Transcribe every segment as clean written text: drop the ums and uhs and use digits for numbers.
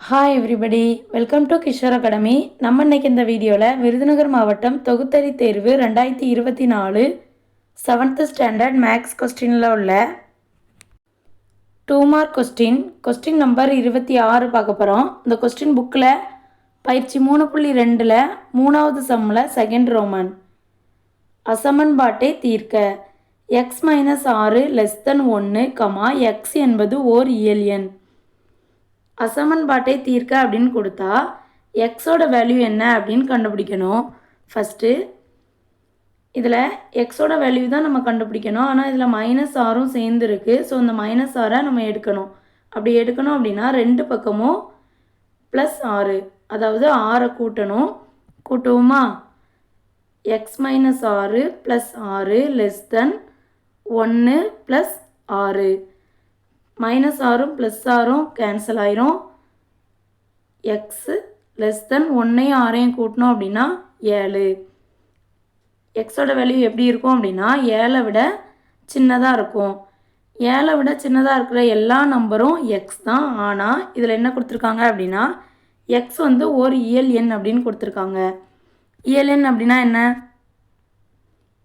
Hi everybody, welcome to Kishore academy. நம்ம இன்னைக்கு இந்த வீடியோவில் விருதுநகர் மாவட்டம் தொகுத்தறி தேர்வு 2024 7th ஸ்டாண்டர்ட் மேக்ஸ் கொஸ்டினில் உள்ள 2 மார்க் கொஸ்டின் நம்பர் 26 பார்க்க போகிறோம். இந்த கொஸ்டின் புக்கில் பயிற்சி 3.2ல் 3வது சம்மில் செகண்ட் ரோமன் அசமன்பாட்டை தீர்க்க x - 6 <1, x என்பது ஓர் இயல் எண். அசமன்பாட்டை தீர்க்க அப்படின்னு கொடுத்தா எக்ஸோட வேல்யூ என்ன அப்படின்னு கண்டுபிடிக்கணும். ஃபஸ்ட்டு இதில் எக்ஸோட வேல்யூ தான் நம்ம கண்டுபிடிக்கணும். ஆனால் இதில் -6ம் சேர்ந்துருக்கு. ஸோ இந்த -6 நம்ம எடுக்கணும். அப்படி எடுக்கணும் அப்படின்னா ரெண்டு பக்கமும் +6, அதாவது 6 கூட்டணும். கூட்டுவோமா? x - 6 + 6 <1 + 6. -6ம் +6ம் கேன்சல் ஆயிரும். x <1 6 கூட்டணும் அப்படின்னா 7. எக்ஸோட வேல்யூ எப்படி இருக்கும் அப்படின்னா 7 விட சின்னதாக இருக்கும். 7 விட சின்னதாக இருக்கிற எல்லா நம்பரும் எக்ஸ் தான். ஆனால் இதில் என்ன கொடுத்துருக்காங்க அப்படின்னா எக்ஸ் வந்து ஒரு இயல் எண் அப்படின்னு கொடுத்துருக்காங்க. இயல் எண் அப்படின்னா என்ன?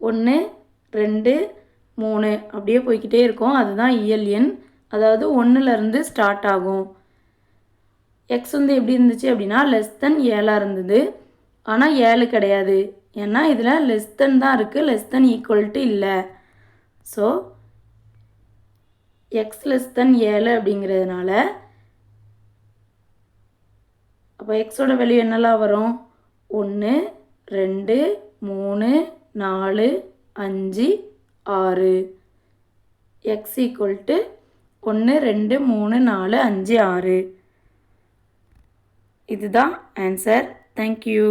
1 2 3 அப்படியே போய்கிட்டே இருக்கும். அதுதான் இயல் எண். அதாவது 1லேருந்து ஸ்டார்ட் ஆகும். எக்ஸ் வந்து எப்படி இருந்துச்சு அப்படின்னா <7 இருந்தது. ஆனால் 7 கிடையாது. ஏன்னா இதில் லெஸ்தன் தான் இருக்குது, லெஸ்தன் ஈக்குவல் டு இல்லை. ஸோ எக்ஸ் <7 அப்படிங்கிறதுனால அப்போ எக்ஸோட வேல்யூ என்னெல்லாம் வரும்? 1 2 3 4 5 6. X equal to 1 2 3 4 5 6. இதுதான் ஆன்சர். தேங்க்யூ.